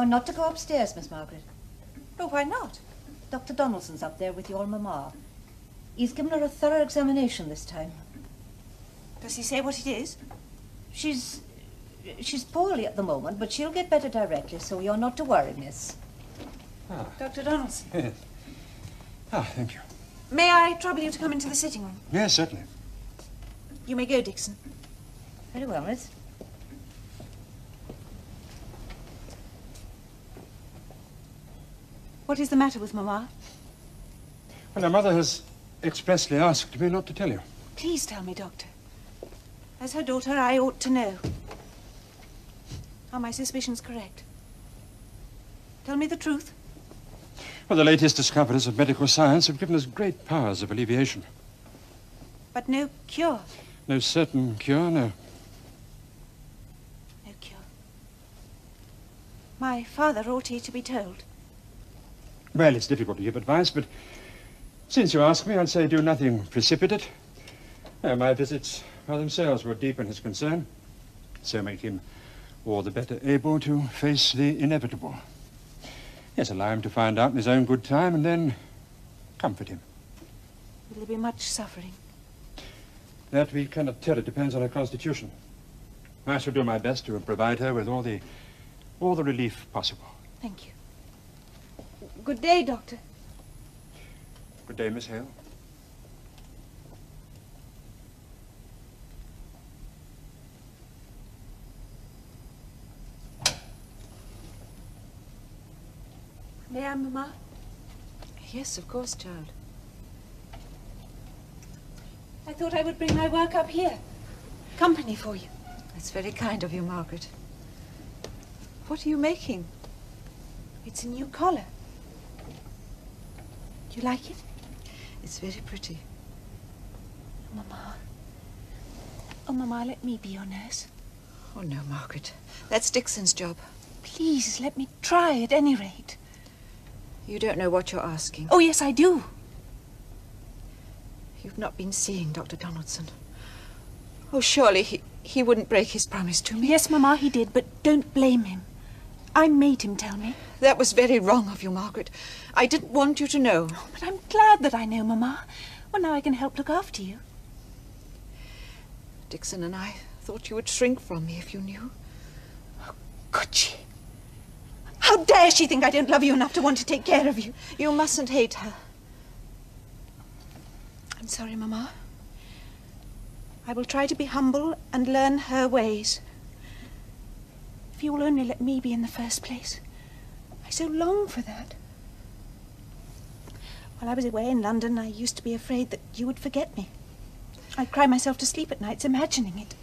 You're not to go upstairs, Miss Margaret. Oh, why not? Dr. Donaldson's up there with your mamma. He's given her a thorough examination this time. Does he say what it is? She's poorly at the moment, but she'll get better directly, so you're not to worry, miss. Ah. Dr. Donaldson. Yes. Ah, thank you. May I trouble you to come into the sitting room? Yes, certainly. You may go, Dixon. Very well, miss. What is the matter with Mamma? Well, her mother has expressly asked me not to tell you. Please tell me, Doctor. As her daughter, I ought to know. Are my suspicions correct? Tell me the truth. Well, the latest discoveries of medical science have given us great powers of alleviation. But no cure. No certain cure, no. No cure. My father, ought he to be told? Well, it's difficult to give advice, but since you ask me, I'd say do nothing precipitate. My visits by themselves will deepen his concern, so make him all the better able to face the inevitable. Yes, allow him to find out in his own good time, and then comfort him. Will there be much suffering? That we cannot tell. It depends on her constitution. I shall do my best to provide her with all the relief possible. Thank you. Good day, Doctor. Good day, Miss Hale. May I, Mamma? Yes, of course, child. I thought I would bring my work up here. Company for you. That's very kind of you, Margaret. What are you making? It's a new collar. Do you like it? It's very pretty. Mamma. Oh, Mamma, let me be your nurse. Oh, no, Margaret. That's Dixon's job. Please, let me try at any rate. You don't know what you're asking. Oh, yes, I do. You've not been seeing Dr. Donaldson. Oh, surely he wouldn't break his promise to me. Yes, Mamma, he did, but don't blame him. I made him tell me. That was very wrong of you, Margaret. I didn't want you to know. Oh, but I'm glad that I know, Mamma. Well, now I can help look after you. Dixon and I thought you would shrink from me if you knew. Oh, could she? How dare she think I don't love you enough to want to take care of you? You mustn't hate her. I'm sorry, Mamma. I will try to be humble and learn her ways. If you will only let me be in the first place. I so long for that. While I was away in London, I used to be afraid that you would forget me. I'd cry myself to sleep at nights imagining it.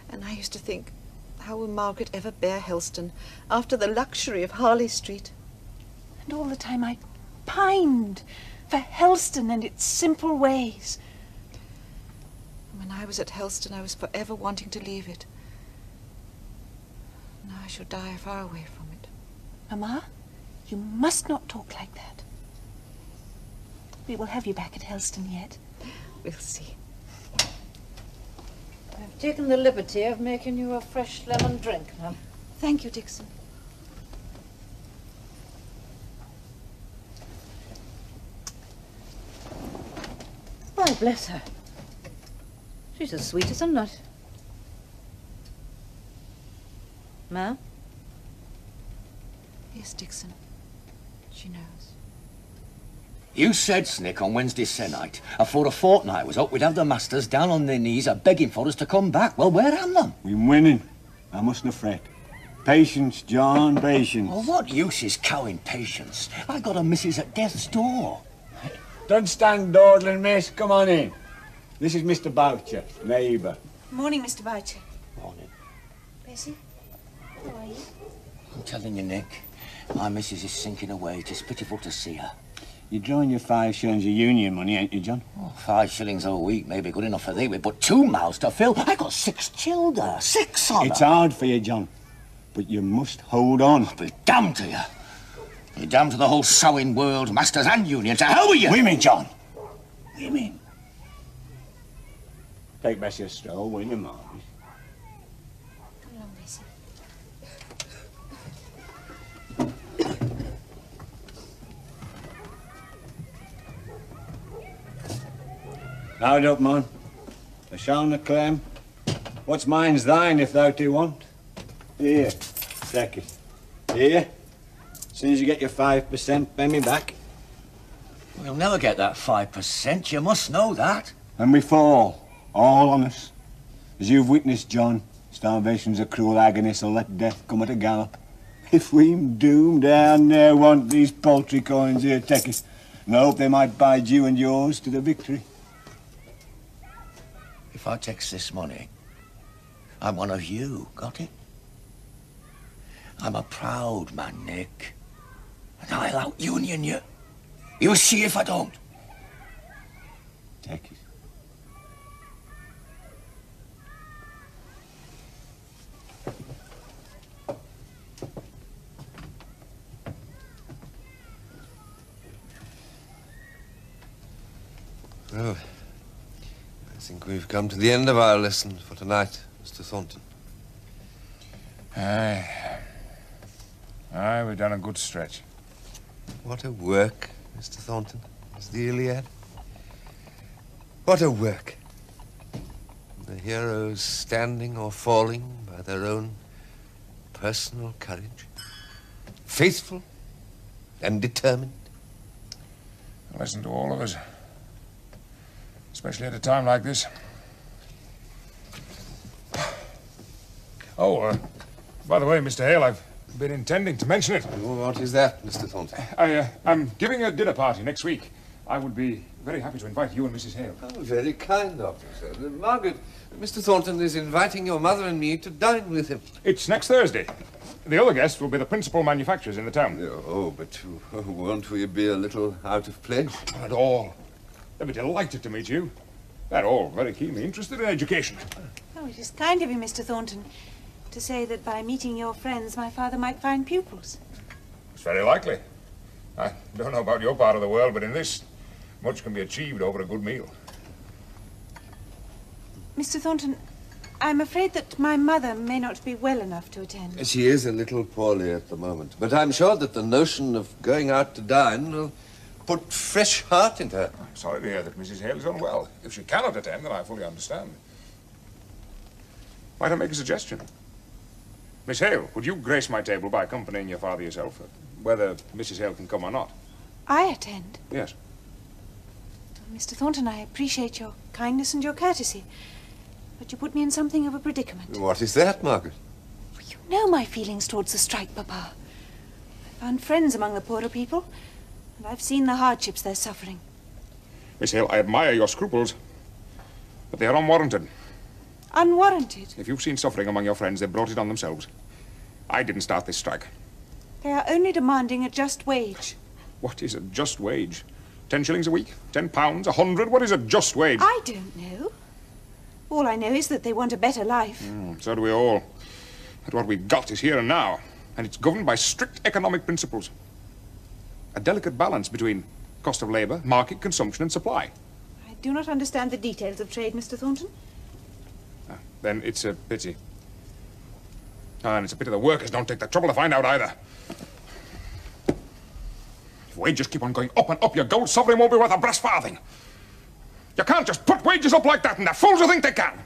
And I used to think, how will Margaret ever bear Helston after the luxury of Harley Street? And all the time I pined for Helston and its simple ways. When I was at Helston, I was forever wanting to leave it. Now I shall die far away from it. Mamma, you must not talk like that. We will have you back at Helston yet. We'll see. I've taken the liberty of making you a fresh lemon drink, ma'am. Thank you, Dixon. Why, bless her. She's as sweet as a nut. Ma'am? Yes, Dixon. She knows. You said, Snick, on Wednesday se'nnight, afore a fortnight was up, we'd have the masters down on their knees a-begging for us to come back. Well, where am them? We're winning. I mustn't fret. Patience, John, patience. Well, what use is cowing patience? I got a missus at death's door. Don't stand dawdling, miss. Come on in. This is Mr. Boucher, neighbour. Morning, Mr. Boucher. Morning. Bessie, how are you? I'm telling you, Nick, my missus is sinking away. It is pitiful to see her. You're drawing your 5 shillings of union money, ain't you, John? Oh, 5 shillings a week may be good enough for thee, but 2 mouths to fill. I got 6 children. 6 of them. It's hard for you, John, but you must hold on. I'll be damned to you. Be damned to the whole sowing world, masters and union. To hell with you! Women, John. Women. Take Bessie a stroll, will you, Margaret? Come along, Bessie. Loud up, man. Thou shalt not claim. What's mine's thine if thou do want. Here, take it. Here. As soon as you get your 5%, pay me back. We'll never get that 5%, you must know that. And we fall, all on us. As you've witnessed, John, starvation's a cruel agony, so let death come at a gallop. If we'm doomed, I ne'er want these paltry coins here, take it. And I hope they might bide you and yours to the victory. If I takes this money, I'm one of you, got it? I'm a proud man, Nick. And I'll out-union you. You see if I don't. Take it. Well, I think we've come to the end of our lesson for tonight, Mr. Thornton. Aye, we've done a good stretch. What a work, Mr. Thornton, is the Iliad. What a work. The heroes standing or falling by their own personal courage. Faithful and determined. A lesson to all of us. Especially at a time like this. Oh, by the way, Mr. Hale, I've been intending to mention it. Oh, what is that, Mr. Thornton? I'm giving a dinner party next week. I would be very happy to invite you and Mrs. Hale. Oh, very kind of you, sir. Margaret, Mr. Thornton is inviting your mother and me to dine with him. It's next Thursday. The other guests will be the principal manufacturers in the town. Oh, but won't we be a little out of place? Not at all. They'll be delighted to meet you. They're all very keenly interested in education. Oh, it is kind of you, Mr. Thornton, to say that by meeting your friends, my father might find pupils. It's very likely. I don't know about your part of the world, but in this, much can be achieved over a good meal. Mr. Thornton, I'm afraid that my mother may not be well enough to attend. She is a little poorly at the moment, but I'm sure that the notion of going out to dine will put fresh heart into her. I'm sorry to hear that Mrs. Hale is unwell. If she cannot attend, then I fully understand. Might I make a suggestion? Miss Hale, would you grace my table by accompanying your father yourself, whether Mrs. Hale can come or not? I attend? Yes. Mr. Thornton, I appreciate your kindness and your courtesy, but you put me in something of a predicament. What is that, Margaret? You know my feelings towards the strike, Papa. I found friends among the poorer people, and I've seen the hardships they're suffering. Miss Hale, I admire your scruples, but they are unwarranted. Unwarranted? If you've seen suffering among your friends, they've brought it on themselves. I didn't start this strike. They are only demanding a just wage. What is a just wage? 10 shillings a week? 10 pounds? 100? What is a just wage? I don't know. All I know is that they want a better life. So do we all. But what we've got is here and now, and it's governed by strict economic principles. A delicate balance between cost of labour, market, consumption and supply. I do not understand the details of trade, Mr. Thornton. Then it's a pity. And it's a pity the workers don't take the trouble to find out either. If wages keep on going up and up, your gold sovereign won't be worth a brass farthing. You can't just put wages up like that, and they're fools who think they can.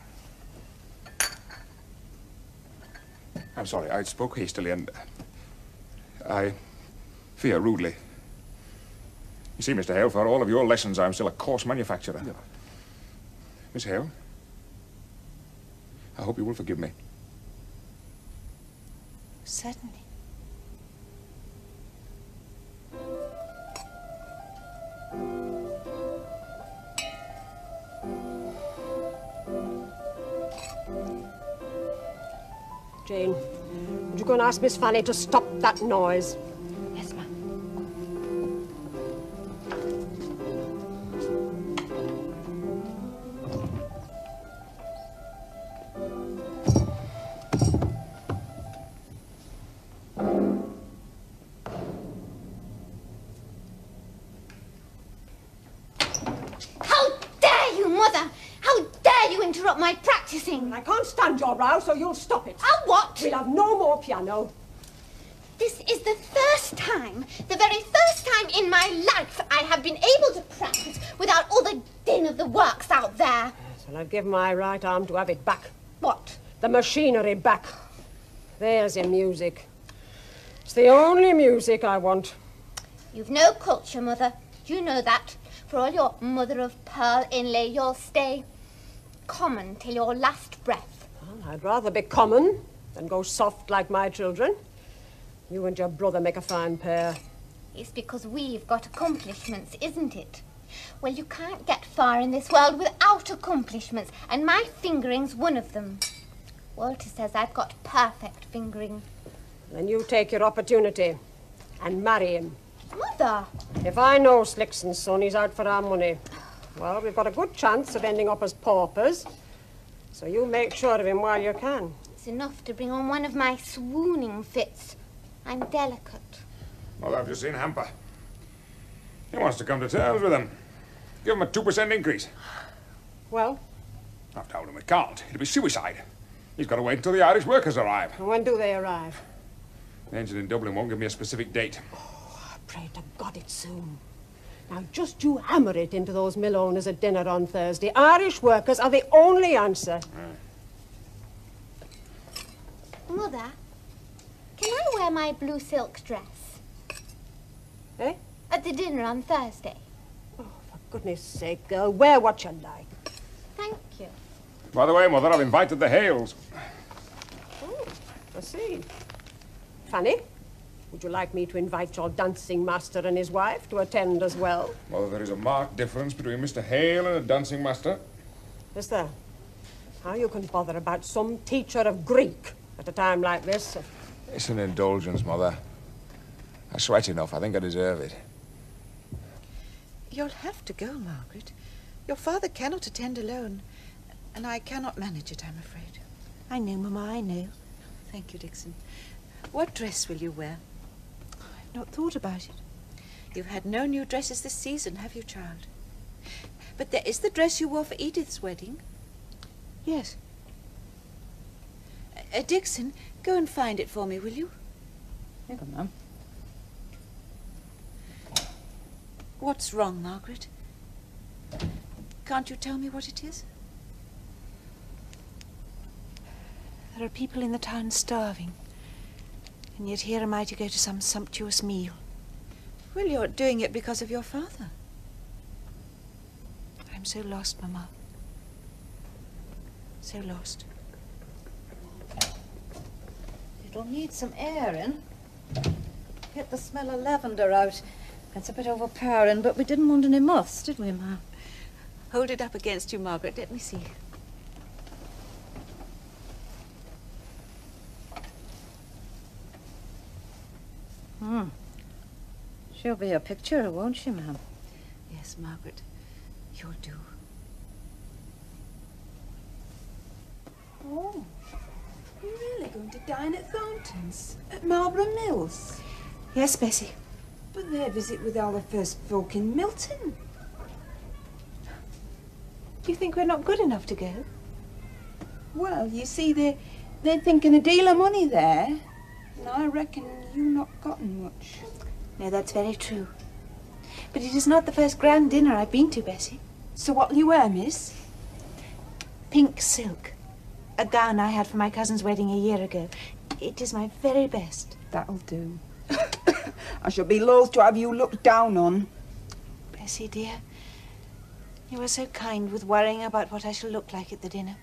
I'm sorry, I spoke hastily, and I fear rudely. You see, Mr. Hale, for all of your lessons, I'm still a coarse manufacturer. Yeah. Miss Hale, I hope you will forgive me. Certainly. Jane, would you go and ask Miss Fanny to stop that noise? Yes, ma'am. Interrupt my practicing. I can't stand your row, so you'll stop it. I'll what? We'll have no more piano. This is the first time, the very first time in my life I have been able to practice without all the din of the works out I'd give my right arm to have it back. What? The machinery back. There's your music. It's the only music I want. You've no culture, Mother. You know that. For all your mother of pearl inlay, you'll stay common till your last breath. Well, I'd rather be common than go soft like my children. You and your brother make a fine pair. It's because we've got accomplishments, isn't it? Well, you can't get far in this world without accomplishments, and my fingering's one of them. Walter says I've got perfect fingering. Then you take your opportunity and marry him. Mother! If I know Slickson's son, he's out for our money. Well, we've got a good chance of ending up as paupers. So you make sure of him while you can. It's enough to bring on one of my swooning fits. I'm delicate. Well, have you seen Hamper? He wants to come to terms with him. Give him a 2% increase. Well? I've told him it can't. It'll be suicide. He's got to wait until the Irish workers arrive. And when do they arrive? The engine in Dublin won't give me a specific date. Oh, I pray to God it's soon. Now, just you hammer it into those mill owners at dinner on Thursday. Irish workers are the only answer. Mother, can I wear my blue silk dress? Eh? At the dinner on Thursday. Oh, for goodness sake, girl, wear what you like. Thank you. By the way, Mother, I've invited the Hales. Oh, I see. Fanny, would you like me to invite your dancing master and his wife to attend as well? Well, there is a marked difference between Mr. Hale and a dancing master. Is there? How you can bother about some teacher of Greek at a time like this? It's an indulgence, Mother. I sweat enough. I think I deserve it. You'll have to go, Margaret. Your father cannot attend alone, and I cannot manage it, I'm afraid. I know, Mamma, I know. Thank you, Dixon. What dress will you wear? I've not thought about it. You've had no new dresses this season, have you, child? But there is the dress you wore for Edith's wedding. Yes. Dixon, go and find it for me, will you? Here you go, Mum. What's wrong, Margaret? Can't you tell me what it is? There are people in the town starving, and yet here am I to go to some sumptuous meal. Well, you're doing it because of your father. I'm so lost, Mamma. So lost. It'll need some airing. Get the smell of lavender out. It's a bit overpowering, but we didn't want any moths, did we, Ma? Hold it up against you, Margaret. Let me see. She'll be a picture, won't she, ma'am? Yes, Margaret. You'll do. Oh, you're really going to dine at Thornton's? At Marlborough Mills? Yes, Bessie. But their visit with all the first folk in Milton. Do you think we're not good enough to go? Well, you see, they're thinking a deal of money there. And I reckon you've not gotten much. No, that's very true. But it is not the first grand dinner I've been to, Bessie. So what'll you wear, miss? Pink silk. A gown I had for my cousin's wedding a year ago. It is my very best. That'll do. I shall be loath to have you looked down on. Bessie, dear, you are so kind with worrying about what I shall look like at the dinner.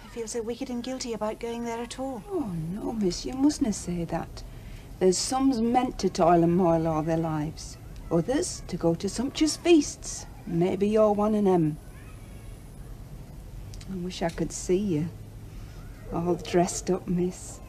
I feel so wicked and guilty about going there at all. Oh, no, miss, you mustn't say that. There's some's meant to toil and moil all their lives. Others to go to sumptuous feasts. Maybe you're one of them. I wish I could see you. All dressed up, miss.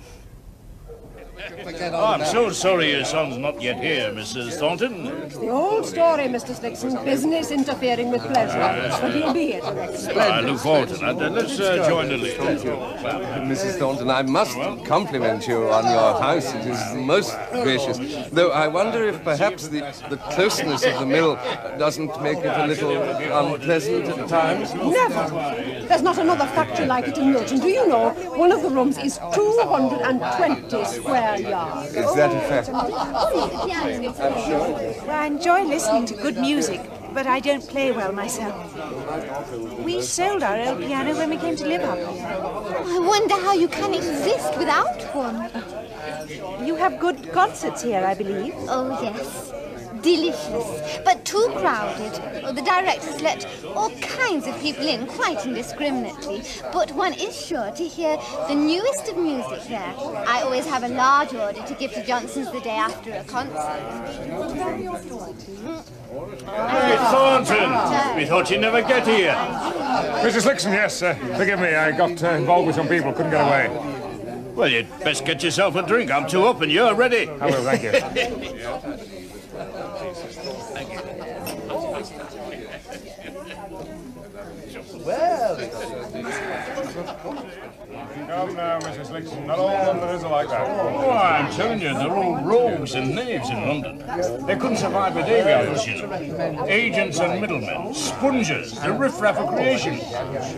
Oh, I'm so sorry your son's not yet here, Mrs. Thornton. It's the old story, Mr. Slickson. Business interfering with pleasure. But he'll be here directly. I look forward to that. Let's join the list. Mrs. Thornton, I must compliment you on your house. It is most gracious. Though I wonder if perhaps the closeness of the mill doesn't make it a little unpleasant at times. Never. There's not another factory like it in Milton. Do you know, one of the rooms is 220 square yards. Is that a fact? Well, I enjoy listening to good music but I don't play well myself. We sold our old piano when we came to live up here. I wonder how you can exist without one. You have good concerts here, I believe. Oh, yes. Delicious, but too crowded. Oh, the directors let all kinds of people in quite indiscriminately, but one is sure to hear the newest of music there. I always have a large order to give to Johnson's the day after a concert. Hey, Thornton! We thought you'd never get here. Mrs. Lixon, yes. Forgive me, I got involved with some people, couldn't get away. Well, you'd best get yourself a drink. I'm two up and you're ready. I will, thank you. Come now, Mrs. Lixon. Not all Londoners are like that. Oh, I'm telling you, they're all rogues and knaves in London. They couldn't survive a day without us, you know. Agents and middlemen, spongers, the riff-raff of creation.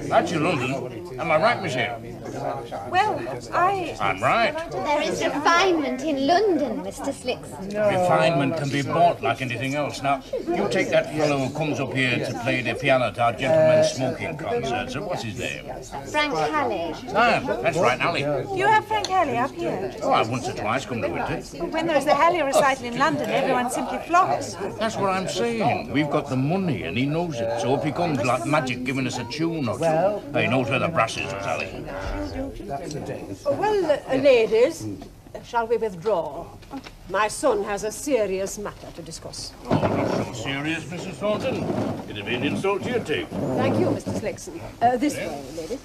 That's your London. Am I right, monsieur? Well, I'm right. There is refinement in London, Mr. Slickson. Refinement can be bought like anything else. Now, you take that fellow who comes up here to play the piano at our gentlemen's smoking concerts. What's his name? Frank Halley. Ah, that's right, Alley. you have Frank Halley up here. Oh, I once or twice come to winter. When there's the Halley recital in London, everyone simply flocks. That's what I'm saying. We've got the money and he knows it. So if he comes like magic giving us a tune or two, he knows where the brass is, Sally. Well, ladies, shall we withdraw? My son has a serious matter to discuss. Oh, not so serious, Mrs. Thornton. It'd be an insult to your tape. Thank you, Mr. Slickson. This way, ladies.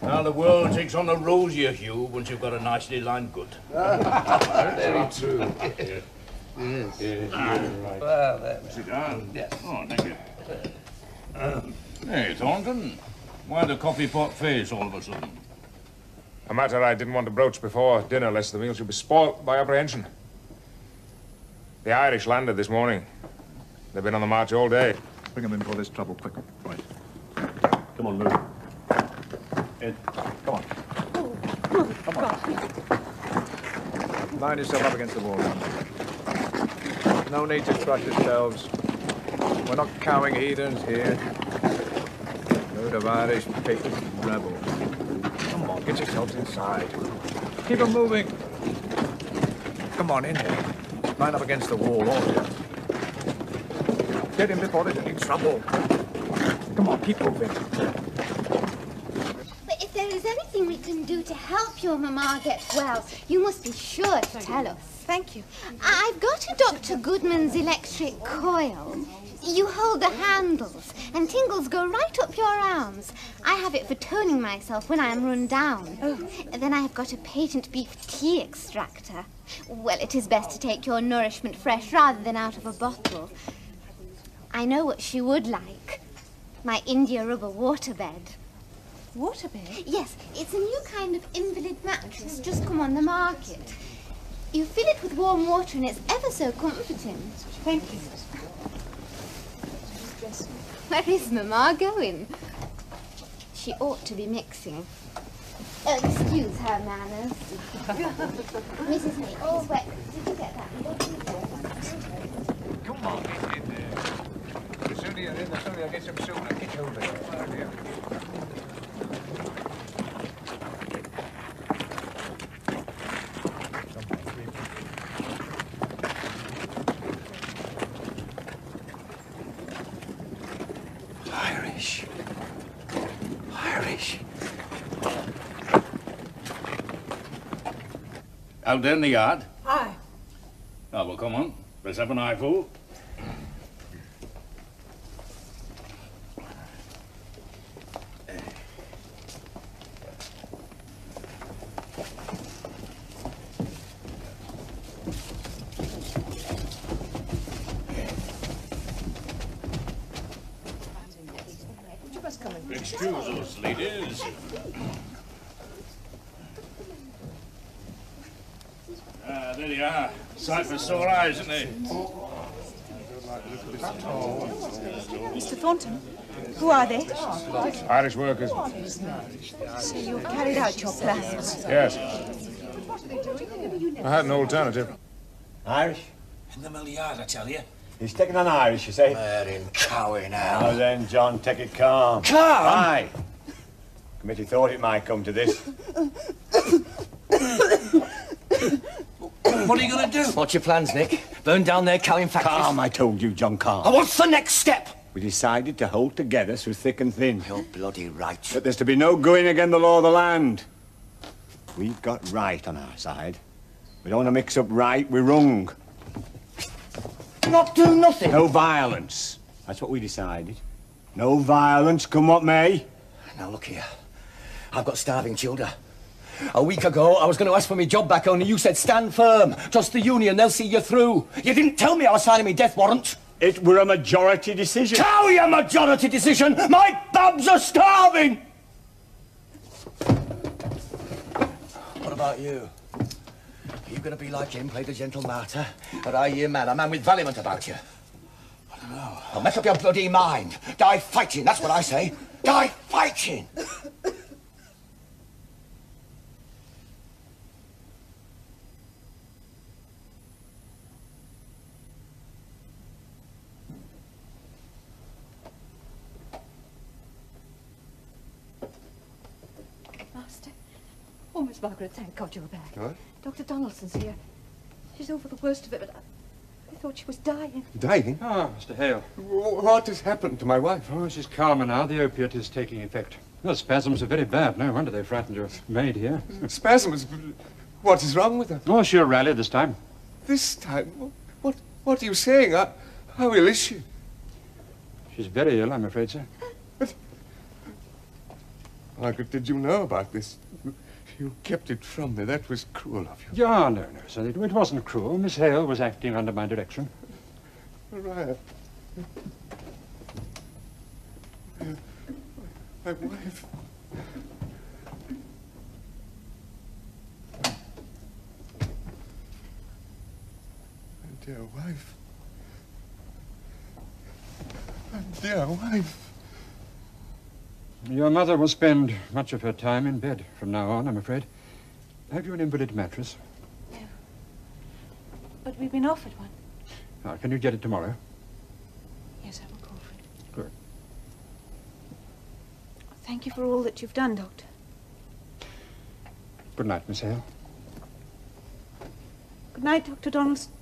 Now the world takes on a rosier hue once you've got a nicely lined gut. Very true. Well, sit down. Yes. Oh, thank you. Hey, Thornton. Why the coffee pot face all of a sudden? A matter I didn't want to broach before dinner, lest the meal should be spoilt by apprehension. The Irish landed this morning. They've been on the march all day. Bring them in for this trouble, quick. Right. Come on, move. In. Come on. Come on. Line yourself up against the wall. No need to trust yourselves. We're not cowing heathens here. Load of Irish picked rebels. Come on, get yourselves inside. Keep them moving. Come on, in here. Line up against the wall, all of you. Get in before there's any trouble. Come on, keep moving. But if there is anything we can do to help your mamma get well, you must be sure to tell us. Thank you. I've got a Dr. Goodman's electric coil. You hold the handles, and tingles go right up your arms. I have it for toning myself when I am run down. Oh. Then I have got a patent beef tea extractor. Well, it is best to take your nourishment fresh rather than out of a bottle. I know what she would like. My India rubber waterbed. Waterbed? Yes, it's a new kind of invalid mattress just come on the market. You fill it with warm water and it's ever so comforting. Thank you. Where is Mamma going? She ought to be mixing. Excuse her manners. Mrs. May. Oh, wait. Did you get that? Come on, get in there. The sooner you're in, the sooner you'll get some soup and get over there. Irish. Out there in the yard? Aye. Oh, well, come on. Let's have an eyeful. Excuse us, ladies. There you are. Sight for sore eyes, isn't it? Mr. Thornton, who are they? Irish workers. So you've carried out your plans? Yes. I had an alternative. Irish? In the mill yard, I tell you. He's taking on Irish, you say? Murdering cowie now. Now then, John, take it calm. Calm? Aye. Committee thought it might come to this. What are you going to do? What's your plans, Nick? Burn down their cowing factories? Calm, I told you, John, calm. And what's the next step? We decided to hold together through thick and thin. You're bloody right. But there's to be no going against the law of the land. We've got right on our side. We don't want to mix up right with wrong. Not do nothing? No violence. That's what we decided. No violence, come what may. Now look here. I've got starving children. A week ago, I was going to ask for my job back, only you said stand firm. Trust the union, they'll see you through. You didn't tell me I was signing me death warrant. It were a majority decision. How are you a majority decision? My babs are starving! What about you? Are you going to be like him, play the gentle martyr? Or are you a man with valiant about you? I don't know. Well, make up your bloody mind. Die fighting, that's what I say. Die fighting! Oh, Miss Margaret, thank God you're back. What? Dr. Donaldson's here. She's over the worst of it, but I thought she was dying. Dying? Ah, Mr. Hale. What has happened to my wife? Oh, she's calmer now. The opiate is taking effect. The spasms are very bad. No wonder they frightened your maid here. Spasms? What is wrong with her? Oh, she'll rally this time. This time? What are you saying? How ill is she? She's very ill, I'm afraid, sir. Margaret, did you know about this? You kept it from me. That was cruel of you. Yeah, no, sir. It wasn't cruel. Miss Hale was acting under my direction. Right. My wife. My dear wife. My dear wife. Your mother will spend much of her time in bed from now on, I'm afraid. Have you an invalid mattress? No. But we've been offered one. Can you get it tomorrow? Yes, I will call for it. Good. Thank you for all that you've done, Doctor. Good night, Miss Hale. Good night, Dr. Donaldson.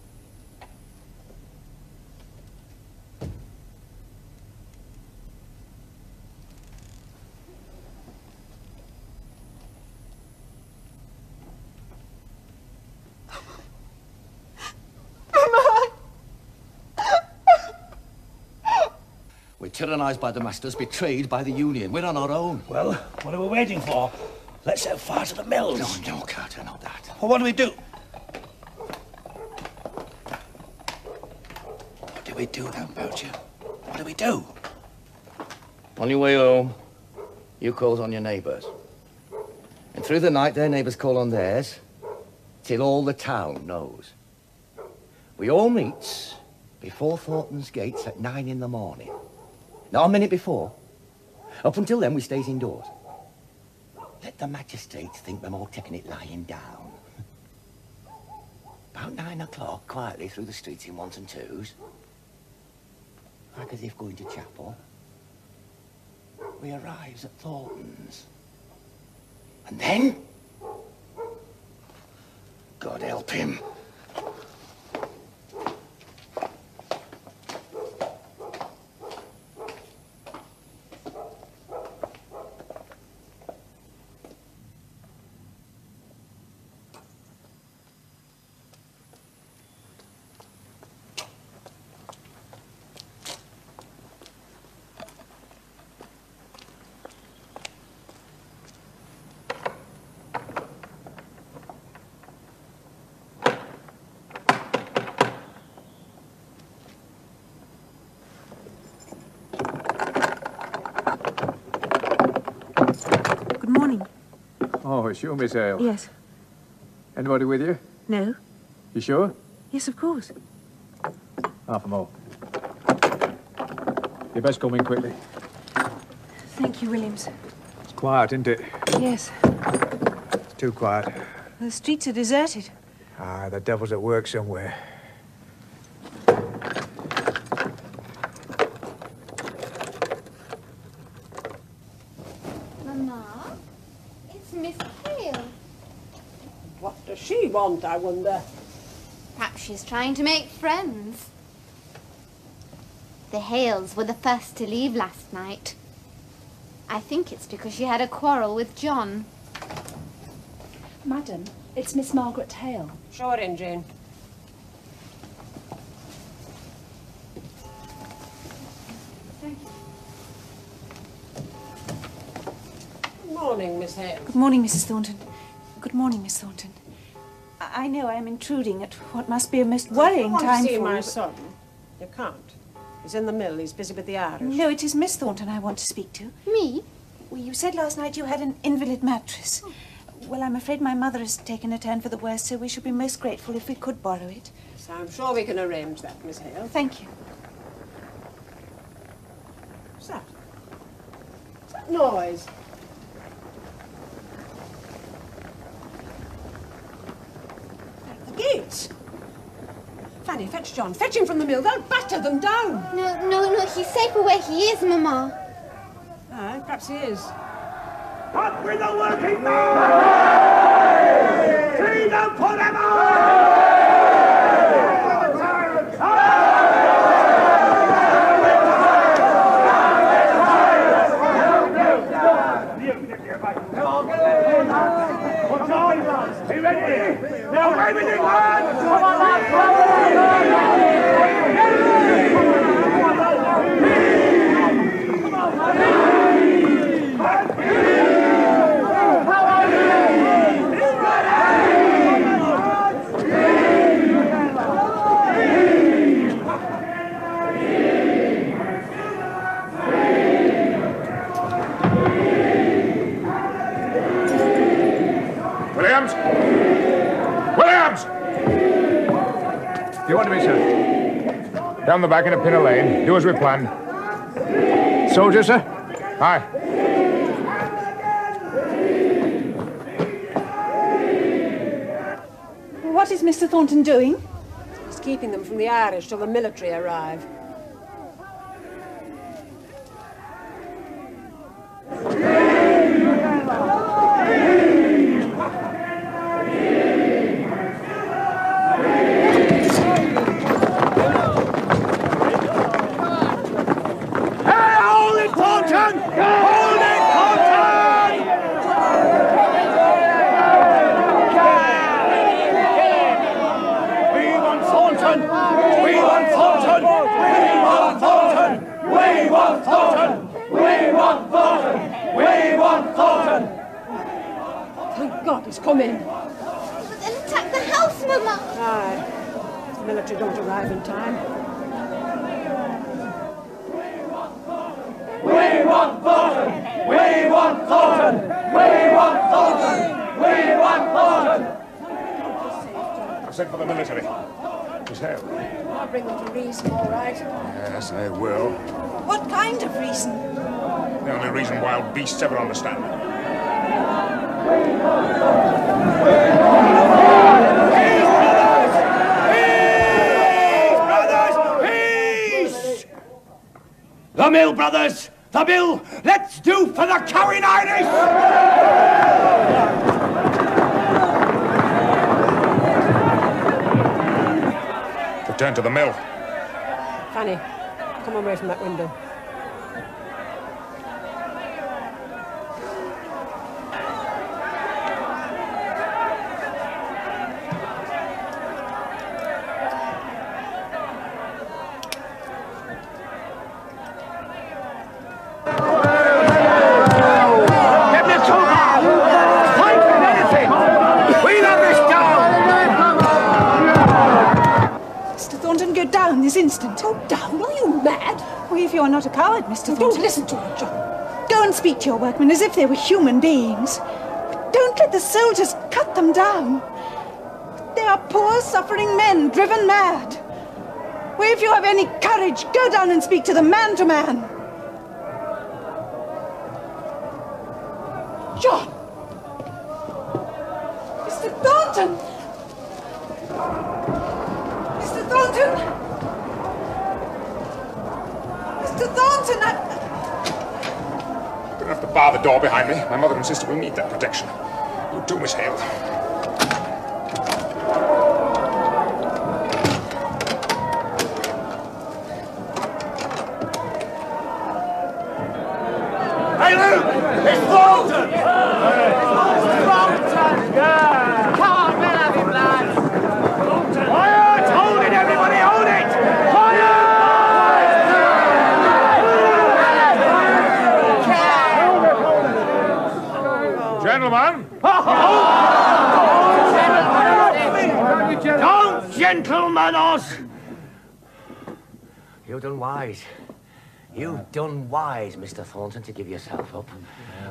We're tyrannised by the masters, betrayed by the union. We're on our own. Well, what are we waiting for? Let's set fire to the mills. No, Carter, not that. Well, what do we do? What do we do then, Boucher? What do we do? On your way home, you call on your neighbours. And through the night, their neighbours call on theirs, till all the town knows. We all meets before Thornton's gates at 9 in the morning. Not a minute before. Up until then, we stays indoors. Let the magistrates think we're all taking it lying down. About 9 o'clock, quietly through the streets in ones and twos, like as if going to chapel, we arrives at Thornton's. And then, God help him, Oh, it's you, Miss Hale. Yes. Anybody with you? No. You sure? Yes, of course. Half a more. You best come in quickly. Thank you, Williams. It's quiet, isn't it? Yes. It's too quiet. The streets are deserted. Ah, the devil's at work somewhere. Mama, it's Miss Hale. What does she want, I wonder? Perhaps she's trying to make friends. The Hales were the first to leave last night. I think it's because she had a quarrel with John. Madam, it's Miss Margaret Hale. Show her in, Jane. Good morning, Miss Hale. Good morning, Mrs. Thornton. Good morning, Miss Thornton. I know I'm intruding at what must be a most worrying time see for my you, son. You can't. He's in the mill. He's busy with the Irish. No, it is Miss Thornton I want to speak to. Me? Well, you said last night you had an invalid mattress. Well, I'm afraid my mother has taken a turn for the worse, so we should be most grateful if we could borrow it. So I'm sure we can arrange that, Miss Hale. Thank you. What's that? What's that noise? The gates. Fanny, fetch John. Fetch him from the mill. They'll batter them down. No, he's safer where he is, Mama. Aye, perhaps he is. Up with the working man! Freedom forever! Are you ready? Now, everything, lads! Come on, lads! Williams! Williams! Do you want to be, sir? Down the back in a pin of lane. Do as we planned. Soldier, sir? Aye. What is Mr. Thornton doing? He's keeping them from the Irish till the military arrive. Thank God he's come in. But they'll attack the house, Mama. Aye. The military don't arrive in time. We want Thornton! We want Thornton! We want Thornton! We want Thornton! I've sent for the military. Miss Hale. I'll bring them to reason, all right. Yes, they will. What kind of reason? The only reason wild beasts ever understand. Peace! The mill, brothers! The mill! Let's do for the cowing Irish! Return to the mill. Fanny, come away from that window. This instant. Go down, are you mad? Well, if you're not a coward, Mr. Thornton. Don't listen to her, John. Go and speak to your workmen as if they were human beings. But don't let the soldiers cut them down. They are poor, suffering men, driven mad. Well, if you have any courage, go down and speak to them man to man. John! Mr. Thornton! Mr. Thornton! Mr. Thornton, Don't have to bar the door behind me. My mother and sister will need that protection. You too, Miss Hale. Hey, Luke! It's Thornton! Can't we'll have him, lads. Quiet! Hold it, everybody! Hold it! Gentlemen! Don't gentlemen-os! You've done wise. You've done wise, Mr. Thornton, to give yourself up.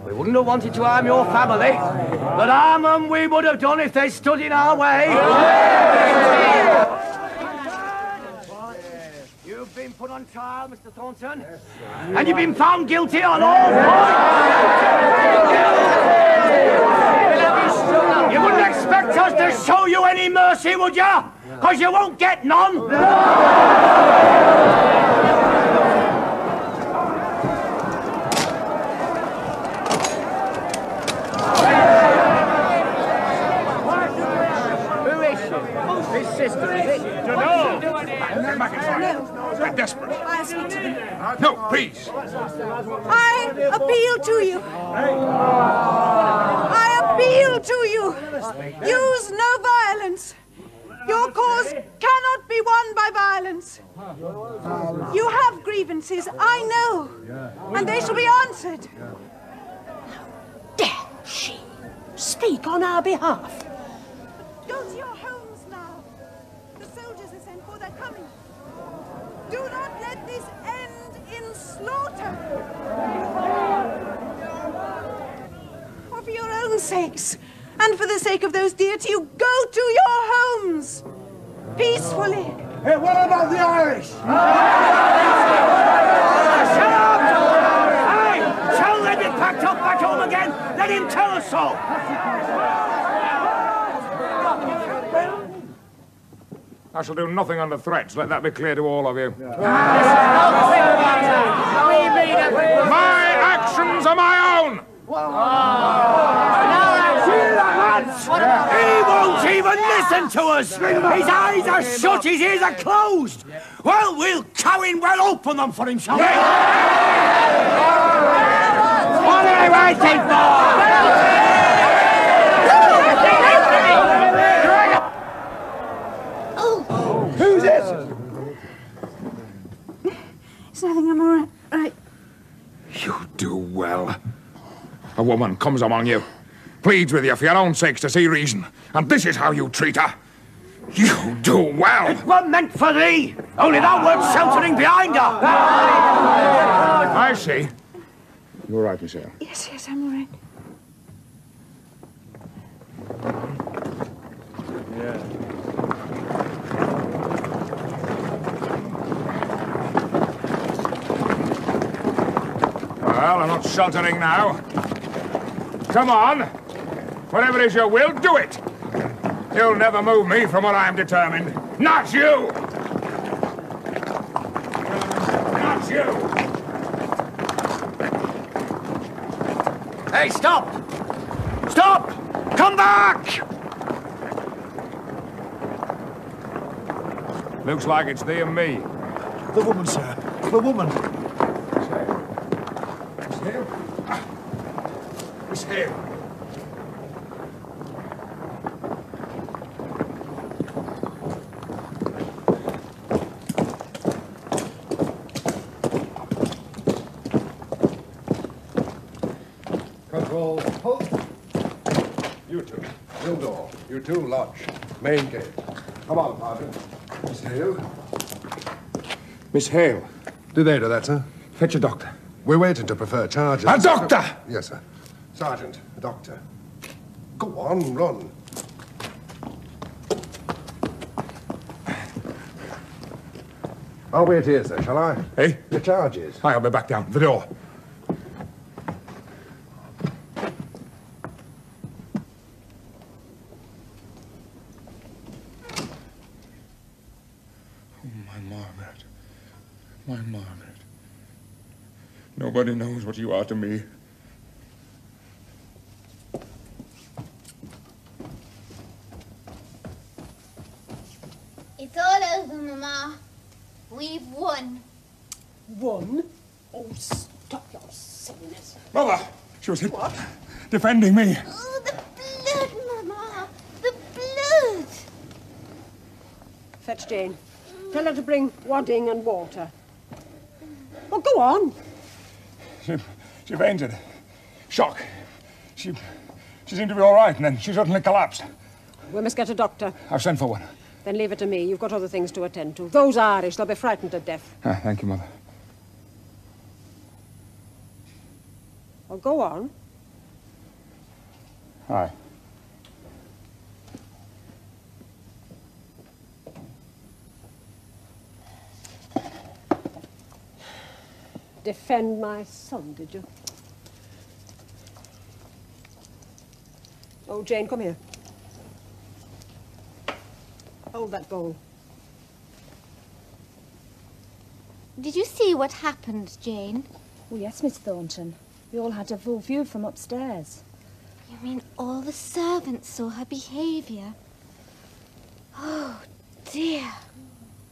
We wouldn't have wanted to harm your family, but harm them we would have done if they stood in our way. You've been put on trial, Mr. Thornton, and you've been found guilty on all points. You wouldn't expect us to show you any mercy, would you? Because you won't get none. His sister, is it? Get back inside. They're desperate. I'll speak to them. No, please. I appeal to you. I appeal to you. Use no violence. Your cause cannot be won by violence. You have grievances, I know, and they shall be answered. Dare she speak on our behalf? Go to your homes now. The soldiers are sent for, they're coming. Do not let this end in slaughter. For your own sakes, and for the sake of those dear to you, go to your homes peacefully. Hey, what about the Irish? Shut up! Hey, tell them you packed up back home again. Let him tell us so. I shall do nothing under threats. Let that be clear to all of you. My actions are my own. He won't even listen to us. His eyes are shut, his ears are closed. Well, we'll Cowan well open them for him, shall we? What are they waiting for? Who's it? It's nothing, I'm all right. You do well. A woman comes among you, pleads with you for your own sakes to see reason, and this is how you treat her. You do well. It wasn't meant for thee. Only thou wert sheltering behind her. I see. You're right, Miss Hale. Yes, I'm all right. Well, I'm not sheltering now. Come on. Whatever is your will, do it. You'll never move me from what I'm determined. Not you! Not you! Hey, stop! Stop! Come back! Looks like it's thee and me. The woman, sir. The woman. Miss Hale? Miss Hale? Control, halt. You two, mill door. You two, lodge. Main gate. Come on, Sergeant. Miss Hale? Miss Hale. Do they do that, sir? Fetch a doctor. We're waiting to prefer charges. A doctor! Yes, sir. Sergeant, a doctor. Go on, run. I'll wait here, sir, shall I? Hey? The charges. I'll be back down the door. My Margaret. My Margaret. Nobody knows what you are to me. It's all over, Mama. We've won. Won? Oh, stop your silliness. Mother! She was defending me. Oh, the blood, Mama. The blood. Fetch Jane. Tell her to bring wadding and water. Well, go on. She fainted. Shock. She seemed to be all right, and then she suddenly collapsed. We must get a doctor. I've sent for one. Then leave it to me. You've got other things to attend to. Those Irish, they'll be frightened to death. Thank you, Mother. Well, go on. Aye. Defend my son, did you? Oh, Jane, come here. Hold that bowl. Did you see what happened, Jane? Oh, yes, Miss Thornton. We all had a full view from upstairs. You mean all the servants saw her behaviour? Oh, dear.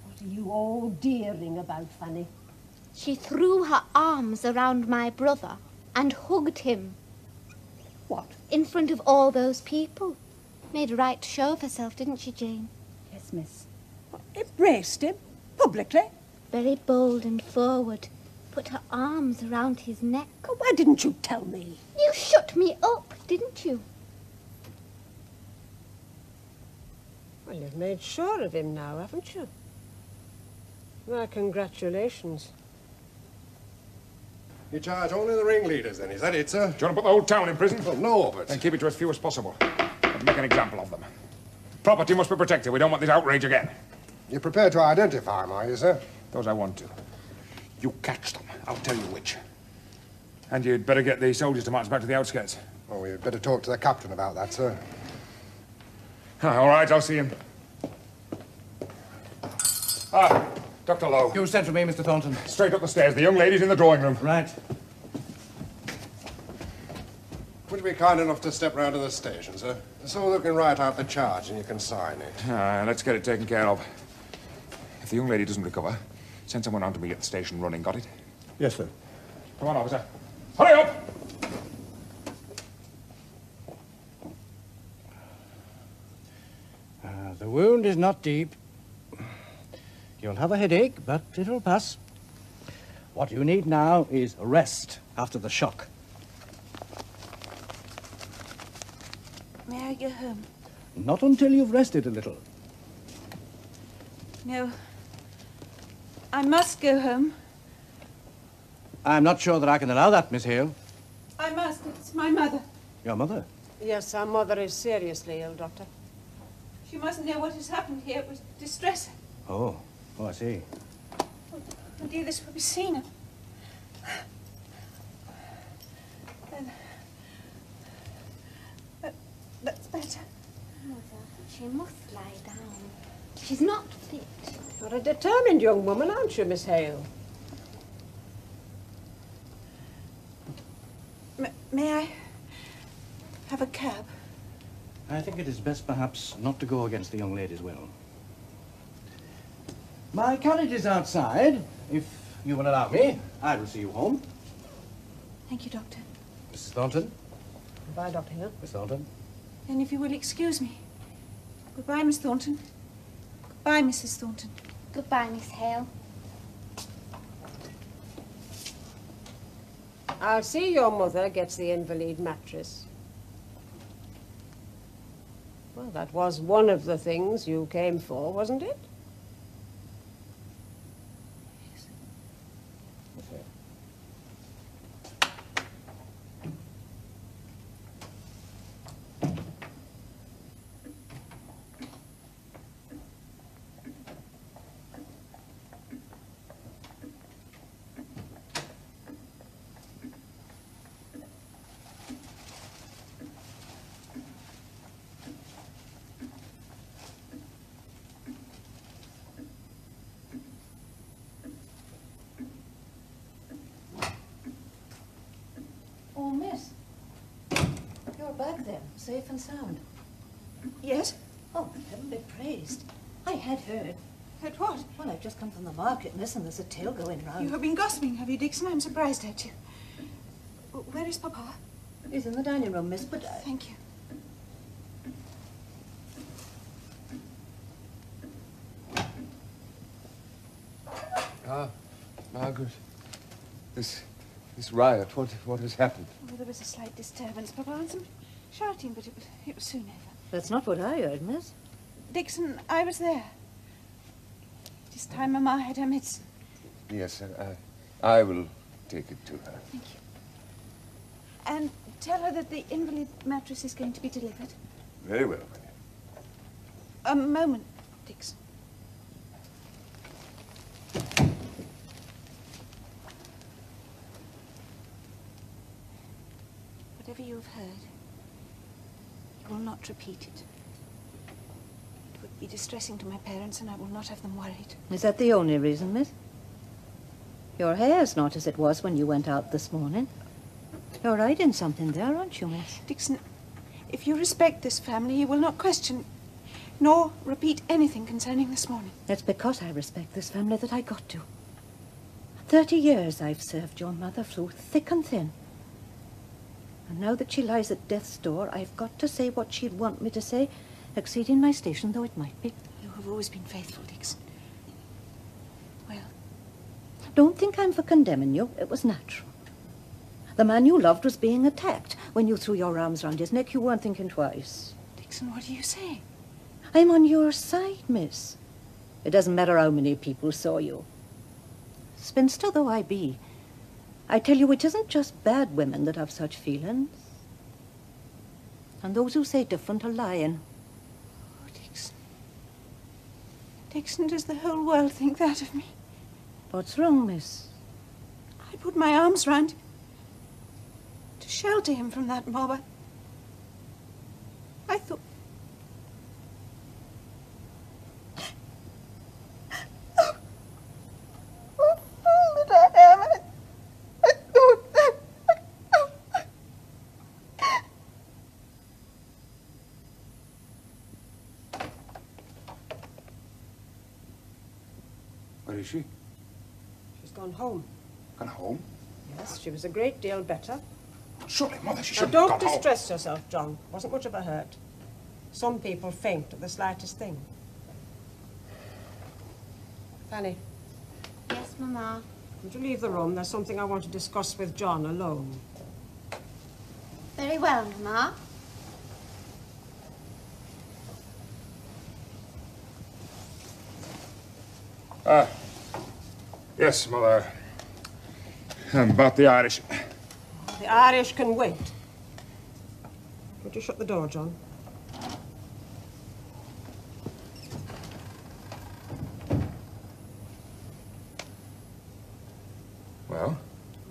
What are you all deering about, Fanny? She threw her arms around my brother and hugged him. What? In front of all those people. Made a right show of herself, didn't she, Jane? Yes, miss. Embraced him? Publicly? Very bold and forward. Put her arms around his neck. Oh, why didn't you tell me? You shut me up, didn't you? Well, you've made sure of him now, haven't you? My congratulations. You charge only the ringleaders, then, is that it, sir? Do you want to put the whole town in prison? Well, no, but... Then keep it to as few as possible. And make an example of them. Property must be protected. We don't want this outrage again. You're prepared to identify them, are you, sir? Those I want to. You catch them. I'll tell you which. And you'd better get the soldiers to march back to the outskirts. Oh, we'd better talk to the captain about that, sir. All right, I'll see him. Dr. Lowe. You sent for me, Mr. Thornton? Straight up the stairs. The young lady's in the drawing room. Right. Would you be kind enough to step round to the station, sir? So they can write out the charge and you can sign it. Let's get it taken care of. If the young lady doesn't recover, send someone on to me at the station running. Got it? Yes, sir. Come on, officer. Hurry up! The wound is not deep. You'll have a headache, but it'll pass. What you need now is rest after the shock. May I go home? Not until you've rested a little. No. I must go home. I'm not sure that I can allow that, Miss Hale. I must. It's my mother. Your mother? Yes, our mother is seriously ill, Doctor. She mustn't know what has happened here. It was distressing. Oh, I see. Oh dear, this will be seen. That's better. Mother, she must lie down. She's not fit. You're a determined young woman, aren't you, Miss Hale? May I have a cab? I think it is best, perhaps, not to go against the young lady's will. My carriage is outside. If you will allow me, I will see you home. Thank you, Doctor. Mrs. Thornton? Goodbye, Dr. Hill. Miss Thornton? And if you will excuse me. Goodbye, Miss Thornton. Goodbye, Mrs. Thornton. Goodbye, Miss Hale. I'll see your mother gets the invalid mattress. Well, that was one of the things you came for, wasn't it? back then, safe and sound? Yes? Oh, heaven be praised. I had heard. Heard what? Well, I've just come from the market, miss, and there's a tale going round. You have been gossiping, have you, Dixon? I'm surprised at you. Where is Papa? He's in the dining room, miss, but... Thank you. Ah, Margaret. This riot, what has happened? Oh, there was a slight disturbance, Papa, and some shouting, but it was soon over. That's not what I heard, miss. Dixon, I was there. This time Mamma had her medicine. Yes, I will take it to her. Thank you. And tell her that the invalid mattress is going to be delivered. Very well. A moment, Dixon. Whatever you have heard, you will not repeat it. It would be distressing to my parents, and I will not have them worried. Is that the only reason, miss? Your hair's not as it was when you went out this morning. You're hiding something there, aren't you, miss? Dixon, if you respect this family, you will not question nor repeat anything concerning this morning. It's because I respect this family that I got to. 30 years I've served your mother through thick and thin. And now that she lies at death's door, I've got to say what she'd want me to say, exceeding my station though it might be. You have always been faithful, Dixon. Well, don't think I'm for condemning you. It was natural. The man you loved was being attacked. When you threw your arms round his neck, you weren't thinking twice. Dixon, what are you saying? I'm on your side, miss. It doesn't matter how many people saw you. Spinster though I be, I tell you, it isn't just bad women that have such feelings. And those who say different are lying. Oh, Dixon. Dixon, does the whole world think that of me? What's wrong, miss? I put my arms round him to shelter him from that mob. I thought... What fool that I am! I thought... Where is she? She's gone home. Gone home? Yes, she was a great deal better. Surely, Mother, she Now, shouldn't don't have gone home. distress yourself, John. Wasn't much of a hurt. Some people faint at the slightest thing. Fanny, Yes, Mamma. would you leave the room? There's something I want to discuss with John alone. Very well, Mamma. Yes, Mother. About the Irish. The Irish can wait. Would you shut the door, John? Well?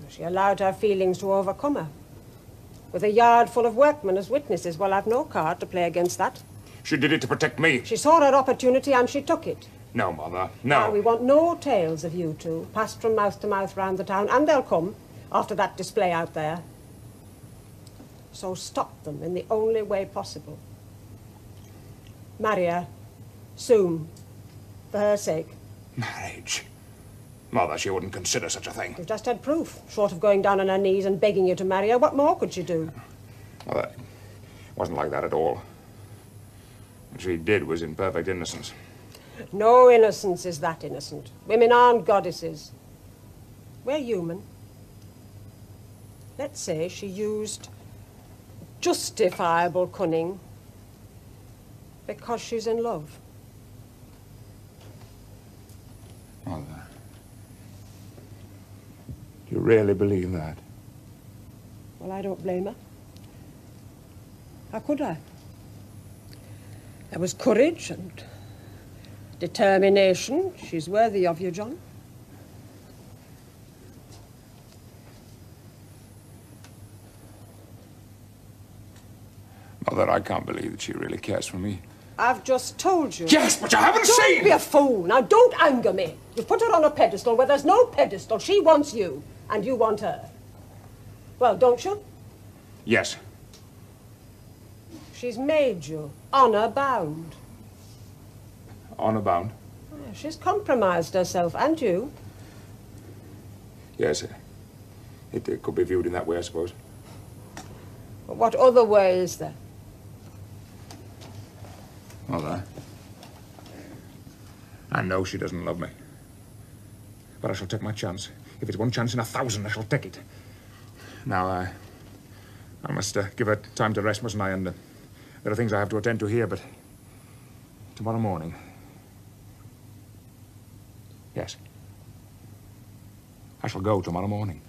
She allowed her feelings to overcome her. With a yard full of workmen as witnesses, well, I've no card to play against that. She did it to protect me. She saw her opportunity and she took it. No, Mother, Now, no. we want no tales of you two, passed from mouth to mouth round the town, and they'll come after that display out there. So stop them in the only way possible. Marry her, soon, for her sake. Marriage? Mother, she wouldn't consider such a thing. You've just had proof. Short of going down on her knees and begging you to marry her, what more could she do? Mother, it wasn't like that at all. What she did was in perfect innocence. No innocence is that innocent. Women aren't goddesses. We're human. Let's say she used justifiable cunning because she's in love. Mother, do you really believe that? Well, I don't blame her. How could I? There was courage and determination. She's worthy of you, John. Mother, I can't believe that she really cares for me. I've just told you. Yes, but you haven't seen! Don't be a fool. Now, don't anger me. You put her on a pedestal where there's no pedestal. She wants you, and you want her. Well, don't you? Yes. She's made you honour bound. Honour bound? She's compromised herself, and you. Yes, it could be viewed in that way, I suppose. But what other way is there? Well, I know she doesn't love me. But I shall take my chance. If it's one chance in 1,000, I shall take it. Now, I must give her time to rest, mustn't I? And there are things I have to attend to here, but tomorrow morning. Yes. I shall go tomorrow morning.